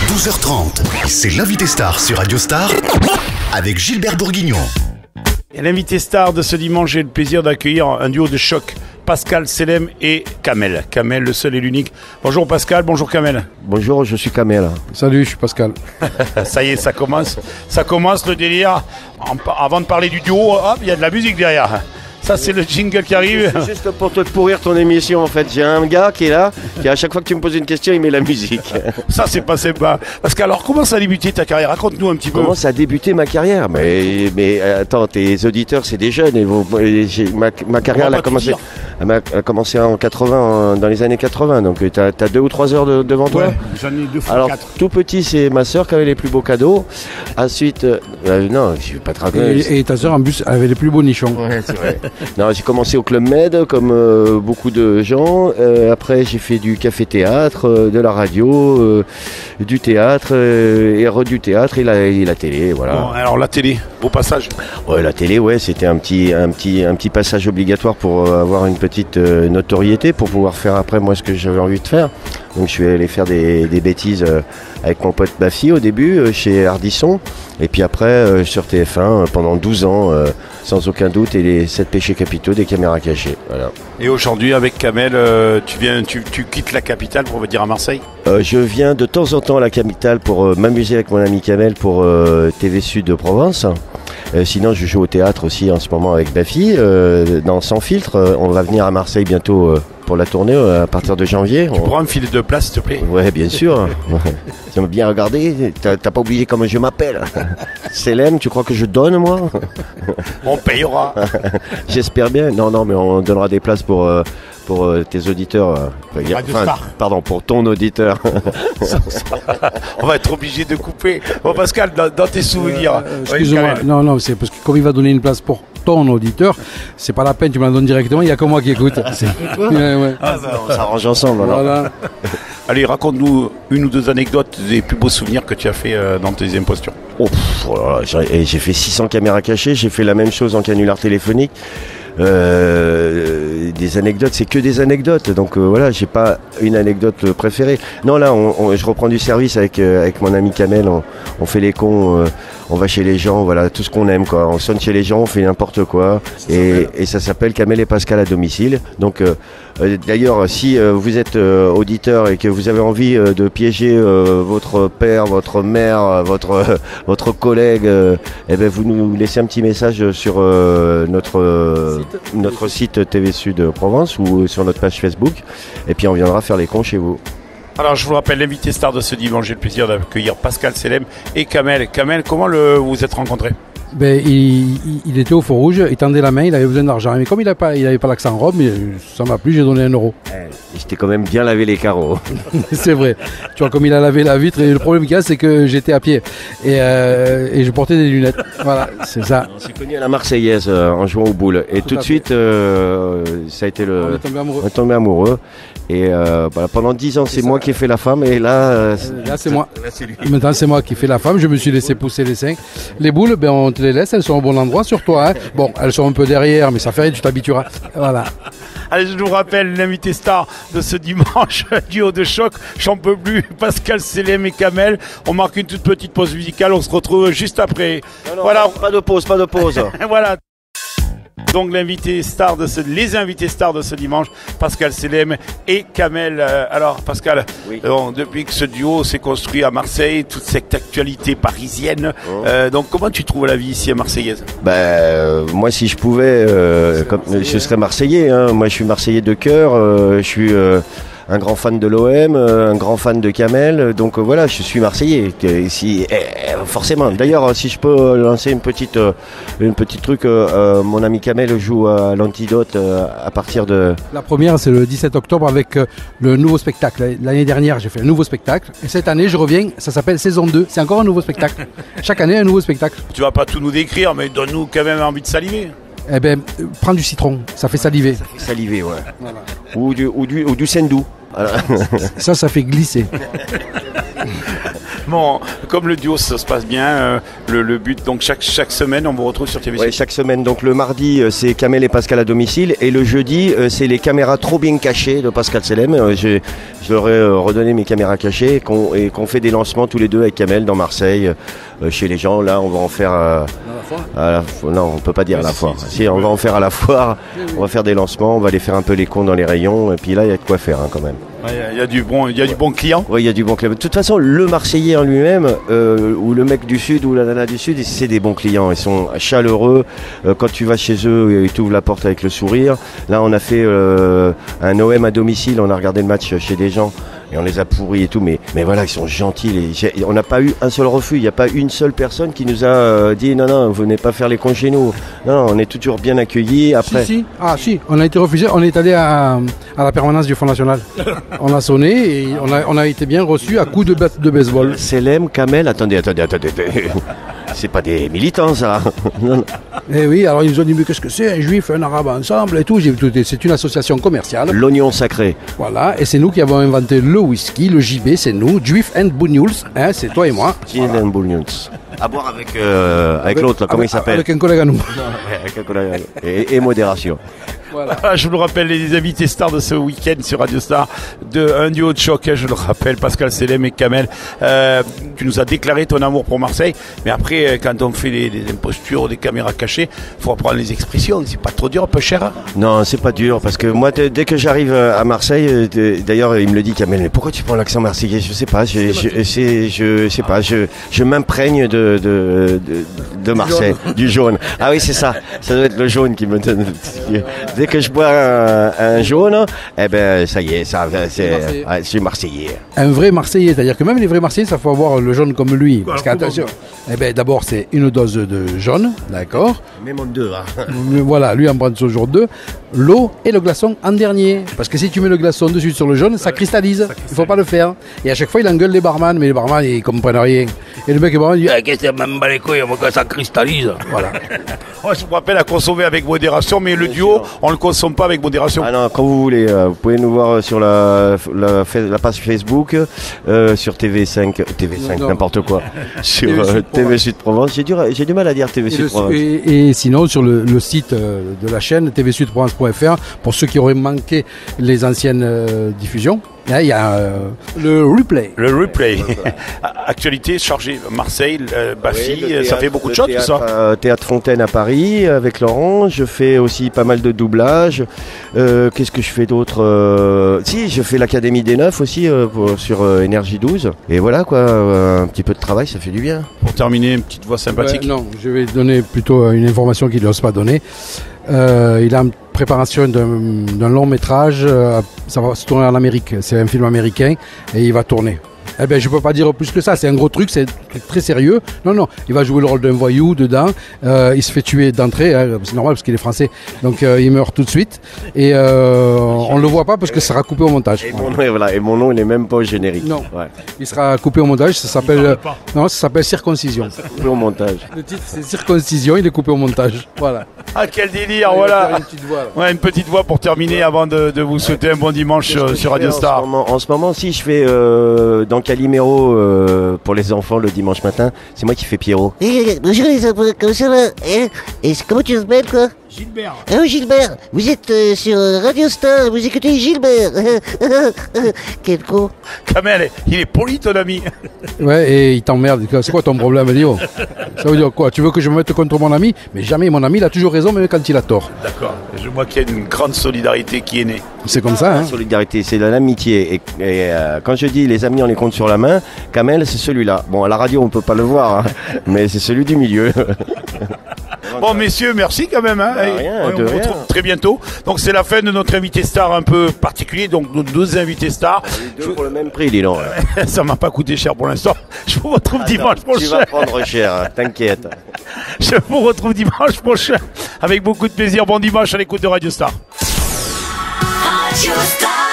12h30, c'est l'invité star sur Radio Star avec Gilbert Bourguignon. Et l'invité star de ce dimanche, j'ai le plaisir d'accueillir un duo de choc, Pascal Selem et Kamel. Kamel, le seul et l'unique. Bonjour Pascal, bonjour Kamel. Bonjour, je suis Kamel. Salut, je suis Pascal. Ça y est, ça commence le délire. Avant de parler du duo, hop, il y a de la musique derrière. Ça, c'est le jingle qui arrive. C'est juste pour te pourrir ton émission en fait. J'ai un gars qui est là, qui à chaque fois que tu me poses une question, il met la musique. Ça, c'est pas sympa. Parce que alors, comment ça a débuté ta carrière? Raconte-nous un petit peu. Comment ça a débuté ma carrière? Mais attends, tes auditeurs, c'est des jeunes. Ma carrière elle a commencé en 80, dans les années 80. Donc t'as 2 ou 3 heures devant toi. Ouais, j'en ai 2 fois Alors 4. tout petit, c'est ma soeur qui avait les plus beaux cadeaux. Ensuite, non, je vais pas te raconter. Et ta soeur, en plus, elle avait les plus beaux nichons. Ouais, c'est vrai. Non, j'ai commencé au Club Med comme beaucoup de gens. Après, j'ai fait du café-théâtre, de la radio, du théâtre, et du théâtre et la télé, voilà. Bon, alors la télé, au passage. Ouais, la télé, ouais, c'était un petit passage obligatoire pour avoir une petite notoriété, pour pouvoir faire après moi ce que j'avais envie de faire. Donc je suis allé faire des bêtises avec mon pote Bafi au début, chez Ardisson. Et puis après, sur TF1, pendant 12 ans, sans aucun doute, et les 7 péchés capitaux des caméras cachées. Voilà. Et aujourd'hui, avec Kamel, tu quittes la capitale pour venir à Marseille? Je viens de temps en temps à la capitale pour m'amuser avec mon ami Kamel pour TV Sud de Provence. Sinon, je joue au théâtre aussi en ce moment avec Bafi, dans Sans Filtre. On va venir à Marseille bientôt pour la tournée à partir de janvier. Tu pourras me filer de place, s'il te plaît? Ouais, bien sûr. J'aime bien regarder. T'as pas oublié comment je m'appelle? Selem, tu crois que je donne, moi? On payera. J'espère bien. Non, mais on donnera des places pour tes auditeurs. Pardon, pour ton auditeur. On va être obligé de couper. Bon, Pascal, dans tes souvenirs. Excuse-moi, non, c'est parce que comme il va donner une place pour ton auditeur, c'est pas la peine, tu me la donnes directement, il n'y a que moi qui écoute. Ouais. On s'arrange ensemble. Voilà. Allez, raconte-nous une ou 2 anecdotes des plus beaux souvenirs que tu as fait dans tes impostures. J'ai fait 600 caméras cachées, j'ai fait la même chose en canular téléphonique. Des anecdotes, c'est que des anecdotes, donc voilà, j'ai pas une anecdote préférée. Non, là, je reprends du service avec mon ami Kamel, on fait les cons, on va chez les gens, voilà, tout ce qu'on aime, quoi. On sonne chez les gens, on fait n'importe quoi, et ça s'appelle Kamel et Pascal à domicile. Donc d'ailleurs, si vous êtes auditeur et que vous avez envie de piéger votre père, votre mère, votre collègue, eh ben vous nous laissez un petit message sur notre site TV Sud Provence ou sur notre page Facebook, et puis on viendra faire les cons chez vous. Alors je vous rappelle, l'invité star de ce dimanche, j'ai le plaisir d'accueillir Pascal Selem et Kamel. Kamel, comment vous vous êtes rencontrés? Il était au feu rouge, il tendait la main, il avait besoin d'argent. Mais comme il n'avait pas l'accent robe, ça m'a plu, j'ai donné 1 euro. J'étais quand même bien lavé les carreaux. C'est vrai. Tu vois, comme il a lavé la vitre, et le problème qu'il y a, c'est que j'étais à pied. Et je portais des lunettes. Voilà, c'est ça. On s'est connus à la Marseillaise en jouant aux boules. Et tout de suite, ça a été On est tombé amoureux. On est tombé amoureux. Et voilà, pendant 10 ans, c'est moi qui ai fait la femme. Et là, c'est moi. Là, c'est lui. Maintenant, c'est moi qui fais la femme. Je me suis laissé pousser les seins. Les boules, on te les laisse. Elles sont au bon endroit sur toi. Hein. Bon, elles sont un peu derrière, mais ça fait rien, tu t'habitueras. Voilà. Allez, je vous rappelle, l'invité star de ce dimanche, duo de choc, j'en peux plus, Pascal Selem et Kamel. On marque une toute petite pause musicale, on se retrouve juste après. Non, voilà. Pas de pause. Voilà. Donc les invités stars de ce dimanche, Pascal Selem et Kamel. Alors Pascal, oui. Depuis que ce duo s'est construit à Marseille, toute cette actualité parisienne, donc comment tu trouves la vie ici à Marseillaise? Moi si je pouvais, je serais Marseillais, hein. Moi je suis Marseillais de cœur, je suis un grand fan de l'OM, un grand fan de Kamel, donc voilà, je suis Marseillais, forcément. D'ailleurs, si je peux lancer une petite truc, mon ami Kamel joue à l'Antidote à partir de... La première, c'est le 17 octobre avec le nouveau spectacle. L'année dernière, j'ai fait un nouveau spectacle, et cette année, je reviens, ça s'appelle Saison 2, c'est encore un nouveau spectacle. Chaque année, un nouveau spectacle. Tu vas pas tout nous décrire, mais donne-nous quand même envie de saliver. Eh ben, prends du citron, ça fait saliver. Ça fait saliver, ouais. Voilà. Ou du sendou. Voilà. Ça fait glisser. Bon, comme le duo ça se passe bien, le but, donc chaque semaine on vous retrouve sur TV6. Ouais, chaque semaine. Donc le mardi, c'est Kamel et Pascal à domicile. Et le jeudi, c'est les caméras trop bien cachées de Pascal Selem. Je leur ai redonné mes caméras cachées et qu'on fait des lancements tous les deux avec Kamel dans Marseille, chez les gens. Là, on va en faire non, on peut pas dire à la foire. Si, on va en faire à la foire. On va faire des lancements, on va aller faire un peu les cons dans les rayons. Et puis là, il y a de quoi faire quand même. Il y a du bon client. Oui, il y a du bon client. De toute façon, le Marseillais en lui-même, ou le mec du Sud, ou la nana du Sud, c'est des bons clients. Ils sont chaleureux. Quand tu vas chez eux, ils t'ouvrent la porte avec le sourire. Là, on a fait un OM à domicile. On a regardé le match chez des gens. Et on les a pourris et tout, mais voilà, ils sont gentils. On n'a pas eu un seul refus, il n'y a pas une seule personne qui nous a dit non, vous venez pas faire les cons chez nous. Non, on est toujours bien accueillis. Après. Si, on a été refusé, on est allé à la permanence du Front National. On a sonné et on a été bien reçus à coups de batte de baseball. Selem, Kamel, attendez. C'est pas des militants, ça. Non. Eh oui, alors ils nous ont dit, mais qu'est-ce que c'est, un juif, un arabe ensemble et tout. C'est une association commerciale. L'oignon sacré. Voilà, et c'est nous qui avons inventé le whisky, le JB, c'est nous, Juif and Bunyuls, hein, c'est toi et moi. Juif and Bunyuls. À boire avec l'autre, comment il s'appelle? Avec un collègue à nous. Avec un collègue. Et modération. Voilà. Je vous le rappelle, les invités stars de ce week-end sur Radio Star, un duo de choc, je le rappelle, Pascal Selem et Kamel. Tu nous as déclaré ton amour pour Marseille, mais après, quand on fait des impostures, des caméras cachées, il faut apprendre les expressions. C'est pas trop dur, un peu cher, hein? Non, c'est pas dur, parce que moi, dès que j'arrive à Marseille, d'ailleurs, il me le dit, Kamel, mais pourquoi tu prends l'accent marseillais? Je sais pas, je m'imprègne de Marseille, du jaune. Ah oui, c'est ça, ça doit être le jaune qui me donne. Dès que je bois un jaune, eh ben ça y est, je suis Marseillais. Un vrai Marseillais, c'est-à-dire que même les vrais Marseillais, ça faut avoir le jaune comme lui. Parce qu'attention, d'abord c'est une dose de jaune, d'accord. Même en deux. Hein. Voilà, lui en prend toujours deux. L'eau et le glaçon en dernier. Parce que si tu mets le glaçon dessus sur le jaune, ça cristallise. Il faut pas le faire. Et à chaque fois, il engueule les barman, mais les barman, ils comprennent rien. Et le mec, le barman, il dit, qu'est-ce que c'est, même les couilles, ça cristallise. Voilà. Je vous rappelle à consommer avec modération, mais le duo, on le consomme pas avec modération. Ah non, quand vous voulez, vous pouvez nous voir sur la page Facebook, sur TV5, n'importe quoi, sur TV Sud Provence. J'ai du mal à dire TV Sud Provence. Et sinon, sur le site de la chaîne tvsudprovence.fr, pour ceux qui auraient manqué les anciennes diffusions. Là, il y a le replay. Le replay. Actualité chargée. Marseille, Baffy, oui, ça fait beaucoup de choses tout ça. Théâtre Fontaine à Paris avec Laurent. Je fais aussi pas mal de doublage. Qu'est-ce que je fais d'autre? Si, je fais l'Académie des Neufs aussi sur Énergie 12. Et voilà quoi, un petit peu de travail, ça fait du bien. Pour terminer, une petite voix sympathique. Non, je vais donner plutôt une information qu'il n'ose pas donner. Il a en préparation d'un long métrage, ça va se tourner en Amérique, c'est un film américain et il va tourner. Eh bien, je peux pas dire plus que ça, c'est un gros truc, c'est très sérieux. Non, il va jouer le rôle d'un voyou dedans, il se fait tuer d'entrée, hein, c'est normal parce qu'il est français, donc il meurt tout de suite et on le voit pas parce que ça sera coupé au montage. Et mon nom il est même pas au générique. Non, ouais. Il sera coupé au montage, ça s'appelle Circoncision. Coupé au montage. Le titre c'est Circoncision, il est coupé au montage, voilà. Ah quel délire, voilà. Une petite voix pour terminer avant de vous souhaiter un bon dimanche sur Radio Star. En ce moment, si je fais dans Calimero pour les enfants le dimanche matin, c'est moi qui fais Pierrot. Bonjour les enfants, comment ça va? Et comment tu t'appelles quoi? Gilbert. Ah oui Gilbert, vous êtes sur Radio Star, vous écoutez Gilbert. Quel con. Kamel, il est poli ton ami. Ouais, et il t'emmerde, c'est quoi ton problème, Léo? Ça veut dire quoi? Tu veux que je me mette contre mon ami? Mais jamais, mon ami il a toujours raison même quand il a tort. D'accord, je vois qu'il y a une grande solidarité qui est née. C'est comme ça, hein. La solidarité, c'est de l'amitié. Et quand je dis les amis on les compte sur la main, Kamel c'est celui-là. Bon, à la radio on peut pas le voir, hein, mais c'est celui du milieu. Bon messieurs, merci quand même. Hein. On se retrouve très bientôt. Donc c'est la fin de notre invité star un peu particulier. Donc nos deux invités stars. Pour le même prix, dis donc. Ça m'a pas coûté cher pour l'instant. Je vous retrouve dimanche prochain. Tu vas prendre cher, t'inquiète. Je vous retrouve dimanche prochain avec beaucoup de plaisir. Bon dimanche à l'écoute de Radio Star. Radio Star.